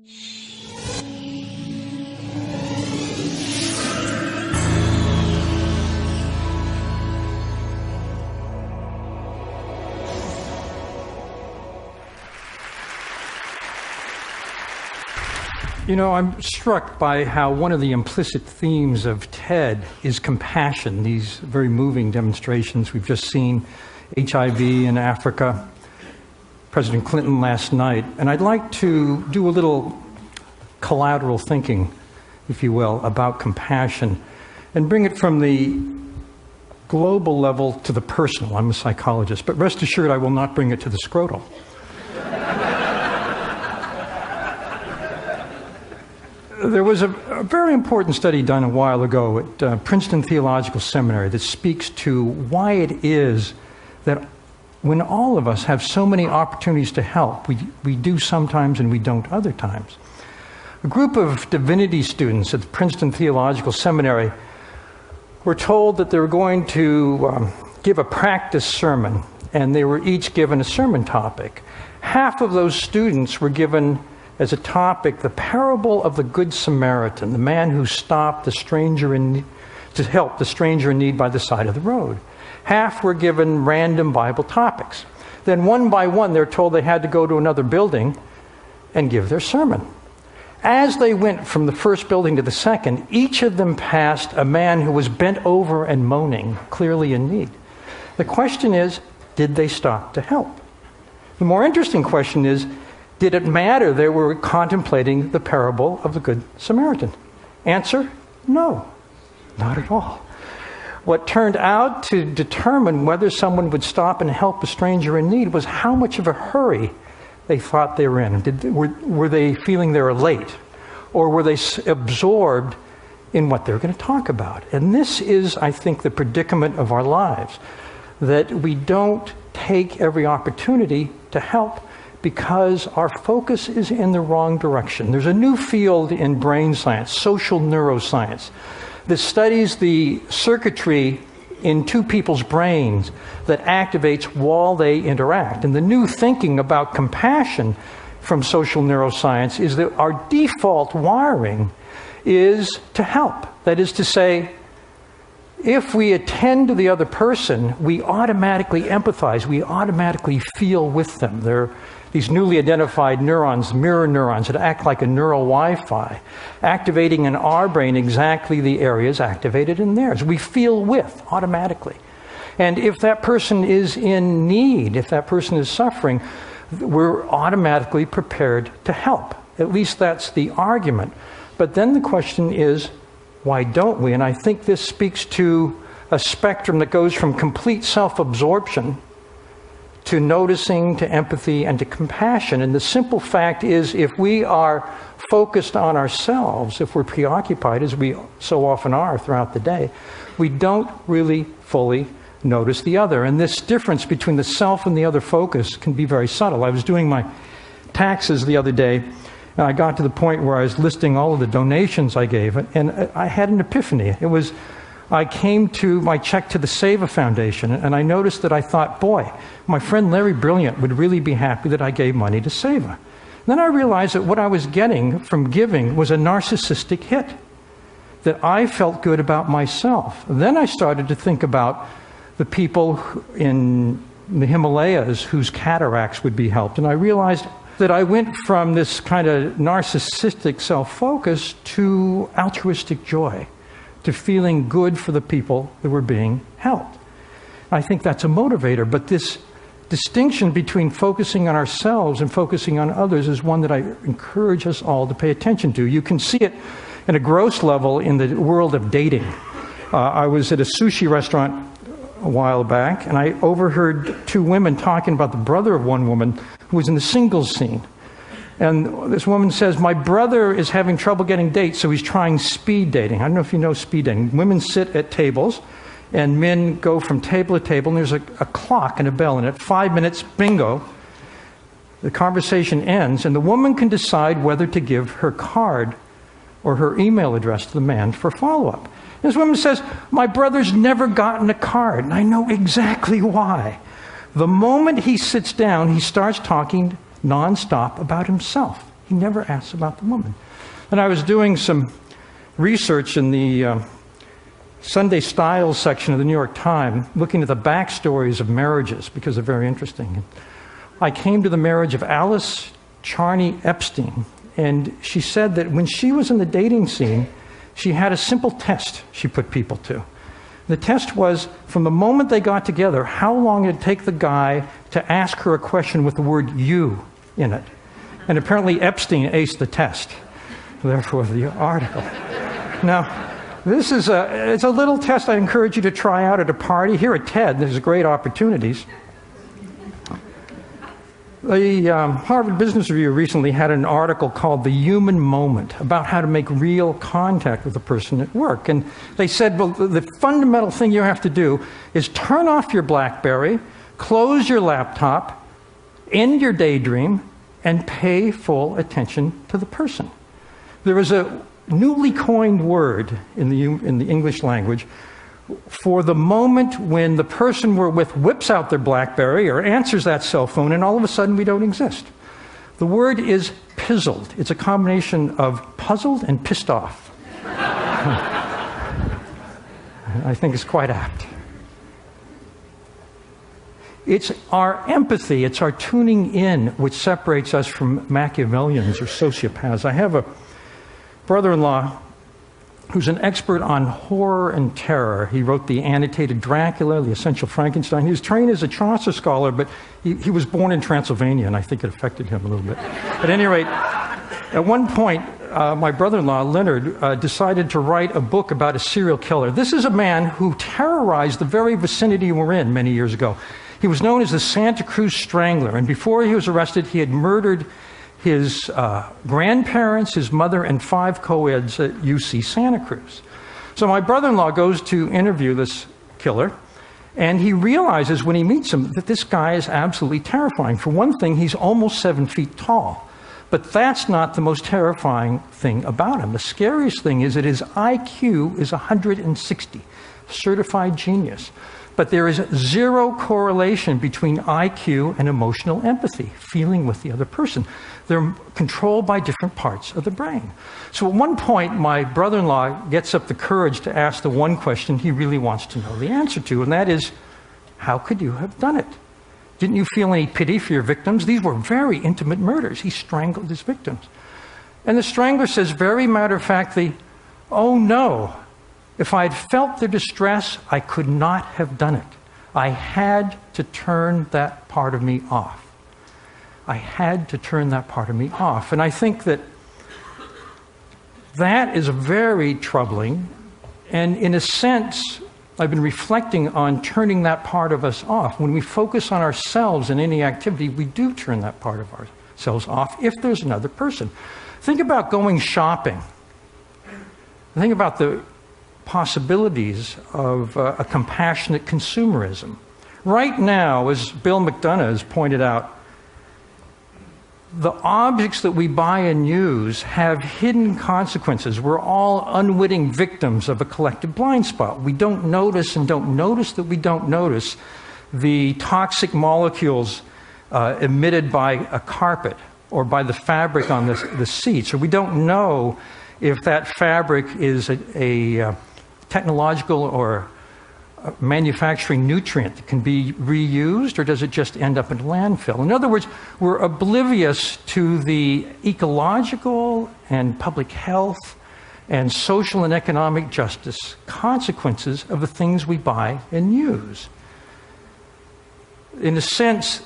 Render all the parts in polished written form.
You know, I'm struck by how one of the implicit themes of TED is compassion, these very moving demonstrations we've just seen, HIV in Africa, President Clinton last night. And I'd like to do a little collateral thinking, if you will, about compassion and bring it from the global level to the personal. I'm a psychologist, but rest assured I will not bring it to the scrotal. There was a very important study done a while ago at Princeton Theological Seminary that speaks to why it is that when all of us have so many opportunities to help, we do sometimes and we don't other times. A group of divinity students at the Princeton Theological Seminary were told that they were going to give a practice sermon, and they were each given a sermon topic. Half of those students were given as a topic the parable of the Good Samaritan, the man who stopped the stranger to help the stranger in need by the side of the road. Half were given random Bible topics. Then one by one, they're told they had to go to another building and give their sermon. As they went from the first building to the second, each of them passed a man who was bent over and moaning, clearly in need. The question is, did they stop to help? The more interesting question is, did it matter they were contemplating the parable of the Good Samaritan? Answer, no, not at all. What turned out to determine whether someone would stop and help a stranger in need was how much of a hurry they thought they were in. Were they feeling they were late? Or were they absorbed in what they were going to talk about? And this is, I think, the predicament of our lives, that we don't take every opportunity to help because our focus is in the wrong direction. There's a new field in brain science, social neuroscience, that studies the circuitry in two people's brains that activates while they interact. And the new thinking about compassion from social neuroscience is that our default wiring is to help. That is to say, if we attend to the other person, we automatically empathize, we automatically feel with them. They're these newly identified neurons, mirror neurons, that act like a neural Wi-Fi, activating in our brain exactly the areas activated in theirs. We feel with automatically. And if that person is in need, if that person is suffering, we're automatically prepared to help. At least that's the argument. But then the question is, why don't we? And I think this speaks to a spectrum that goes from complete self-absorption to noticing, to empathy, and to compassion. And the simple fact is, if we are focused on ourselves, if we're preoccupied, as we so often are throughout the day, we don't really fully notice the other. And this difference between the self and the other focus can be very subtle. I was doing my taxes the other day, and I got to the point where I was listing all of the donations I gave, and I had an epiphany. I came to my check to the Save a Foundation, and I noticed that I thought, boy, my friend Larry Brilliant would really be happy that I gave money to Seva. Then I realized that what I was getting from giving was a narcissistic hit, that I felt good about myself. Then I started to think about the people in the Himalayas whose cataracts would be helped, and I realized that I went from this kind of narcissistic self-focus to altruistic joy, to feeling good for the people that were being helped. I think that's a motivator, but this distinction between focusing on ourselves and focusing on others is one that I encourage us all to pay attention to. You can see it at a gross level in the world of dating. I was at a sushi restaurant a while back, and I overheard two women talking about the brother of one woman who was in the singles scene. And this woman says, my brother is having trouble getting dates, so he's trying speed dating. I don't know if you know speed dating. Women sit at tables, and men go from table to table, and there's a clock and a bell, and at 5 minutes, bingo, the conversation ends, and the woman can decide whether to give her card or her email address to the man for follow-up. This woman says, my brother's never gotten a card, and I know exactly why. The moment he sits down, he starts talking nonstop about himself. He never asks about the woman. And I was doing some research in the Sunday Styles section of the New York Times, looking at the backstories of marriages, because they're very interesting. I came to the marriage of Alice Charney Epstein, and she said that when she was in the dating scene, she had a simple test she put people to. The test was, from the moment they got together, how long it'd take the guy to ask her a question with the word "you" in it. And apparently Epstein aced the test. Therefore, the article. Now, this is it's a little test I encourage you to try out at a party. Here at TED, there's great opportunities. The Harvard Business Review recently had an article called "The Human Moment" about how to make real contact with a person at work. And they said, well, the fundamental thing you have to do is turn off your BlackBerry, close your laptop, end your daydream, and pay full attention to the person. There is a newly coined word in the English language for the moment when the person we're with whips out their BlackBerry or answers that cell phone, and all of a sudden we don't exist. The word is pizzled. It's a combination of puzzled and pissed off. I think it's quite apt. It's our empathy, it's our tuning in, which separates us from Machiavellians or sociopaths. I have a brother-in-law who's an expert on horror and terror. He wrote the annotated Dracula, the essential Frankenstein. He was trained as a Chaucer scholar, but he was born in Transylvania, and I think it affected him a little bit. At any rate, at one point, my brother-in-law, Leonard, decided to write a book about a serial killer. This is a man who terrorized the very vicinity we're in many years ago. He was known as the Santa Cruz Strangler, and before he was arrested, he had murdered his grandparents, his mother, and 5 co-eds at UC Santa Cruz. So my brother-in-law goes to interview this killer, and he realizes when he meets him that this guy is absolutely terrifying. For one thing, he's almost 7 feet tall. But that's not the most terrifying thing about him. The scariest thing is that his IQ is 160, certified genius. But there is zero correlation between IQ and emotional empathy, feeling with the other person. They're controlled by different parts of the brain. So at one point, my brother-in-law gets up the courage to ask the one question he really wants to know the answer to, and that is, how could you have done it? Didn't you feel any pity for your victims? These were very intimate murders. He strangled his victims. And the strangler says very matter-of-factly, oh no, if I had felt their distress, I could not have done it. I had to turn that part of me off. I had to turn that part of me off. And I think that that is very troubling. And in a sense, I've been reflecting on turning that part of us off. When we focus on ourselves in any activity, we do turn that part of ourselves off if there's another person. Think about going shopping. Think about the possibilities of a compassionate consumerism. Right now, as Bill McDonough has pointed out, the objects that we buy and use have hidden consequences. We're all unwitting victims of a collective blind spot. We don't notice and don't notice that we don't notice the toxic molecules emitted by a carpet or by the fabric on the seats, or we don't know if that fabric is a technological or manufacturing nutrient that can be reused, or does it just end up in landfill? In other words, we're oblivious to the ecological and public health and social and economic justice consequences of the things we buy and use. In a sense,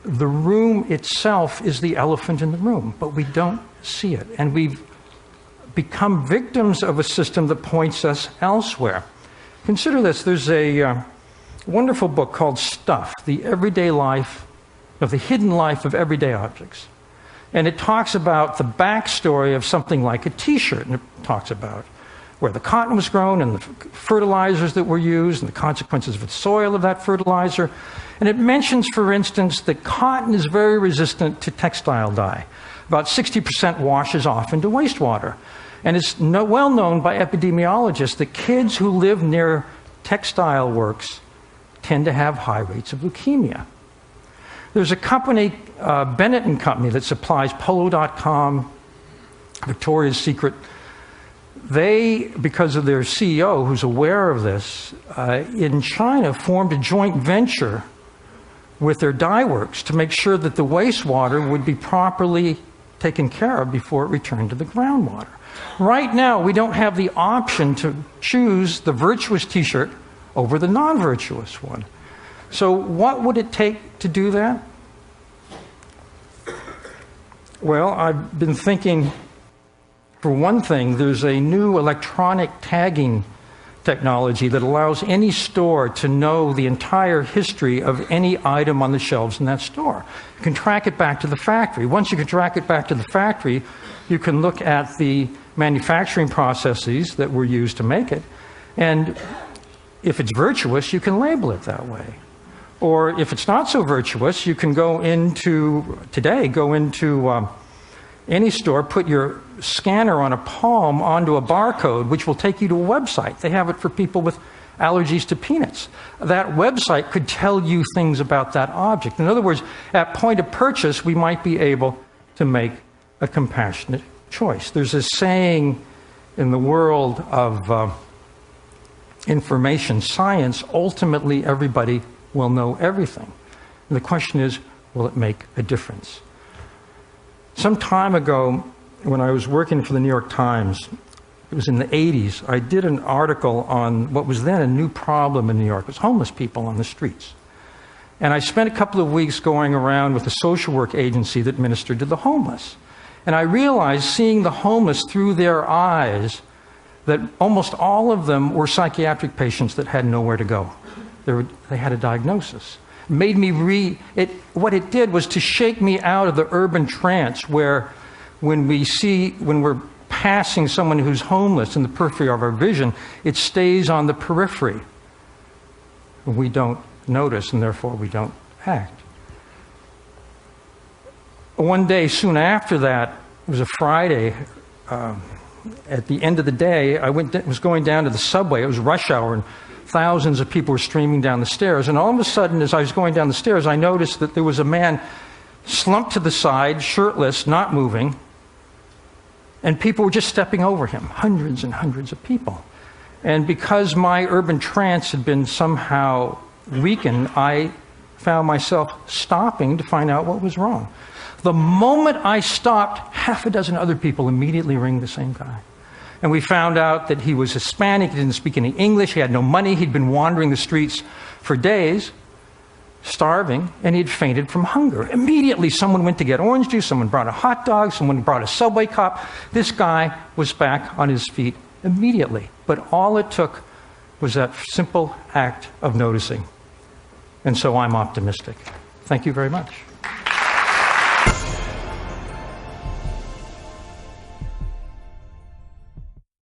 the room itself is the elephant in the room, but we don't see it. And we've become victims of a system that points us elsewhere. Consider this. There's a wonderful book called Stuff, the Everyday Life of the Hidden Life of Everyday Objects. And it talks about the backstory of something like a t-shirt. And it talks about where the cotton was grown and the fertilizers that were used and the consequences of the soil of that fertilizer. And it mentions, for instance, that cotton is very resistant to textile dye. About 60% washes off into wastewater. And it's well known by epidemiologists that kids who live near textile works tend to have high rates of leukemia. There's a company, Bennett and Company, that supplies Polo.com, Victoria's Secret. They, because of their CEO, who's aware of this, in China formed a joint venture with their dye works to make sure that the wastewater would be properly taken care of before it returned to the groundwater. Right now, we don't have the option to choose the virtuous t-shirt over the non-virtuous one. So what would it take to do that? Well, I've been thinking, for one thing, there's a new electronic tagging technology that allows any store to know the entire history of any item on the shelves in that store. You can track it back to the factory. Once you can track it back to the factory, you can look at the manufacturing processes that were used to make it. And if it's virtuous, you can label it that way. Or if it's not so virtuous, you can go into any store, put your scanner on a palm onto a barcode, which will take you to a website. They have it for people with allergies to peanuts. That website could tell you things about that object. In other words, at point of purchase, we might be able to make a compassionate choice. There's a saying in the world of information science, ultimately everybody will know everything. And the question is, will it make a difference? Some time ago, when I was working for the New York Times, it was in the 80s, I did an article on what was then a new problem in New York. It was homeless people on the streets. And I spent a couple of weeks going around with a social work agency that ministered to the homeless. And I realized, seeing the homeless through their eyes, that almost all of them were psychiatric patients that had nowhere to go. They had a diagnosis. Made me what it did was to shake me out of the urban trance where when we're passing someone who's homeless in the periphery of our vision, it stays on the periphery. We don't notice, and therefore we don't act. One day soon after that, it was a Friday, at the end of the day, I was going down to the subway. It was rush hour, and thousands of people were streaming down the stairs. And all of a sudden, as I was going down the stairs, I noticed that there was a man slumped to the side, shirtless, not moving, and people were just stepping over him, hundreds and hundreds of people. And because my urban trance had been somehow weakened, I found myself stopping to find out what was wrong. The moment I stopped, half a dozen other people immediately ringed the same guy. And we found out that he was Hispanic, he didn't speak any English, he had no money, he'd been wandering the streets for days, starving, and he'd fainted from hunger. Immediately, someone went to get orange juice, someone brought a hot dog, someone brought a Subway cop. This guy was back on his feet immediately. But all it took was that simple act of noticing. And so I'm optimistic. Thank you very much.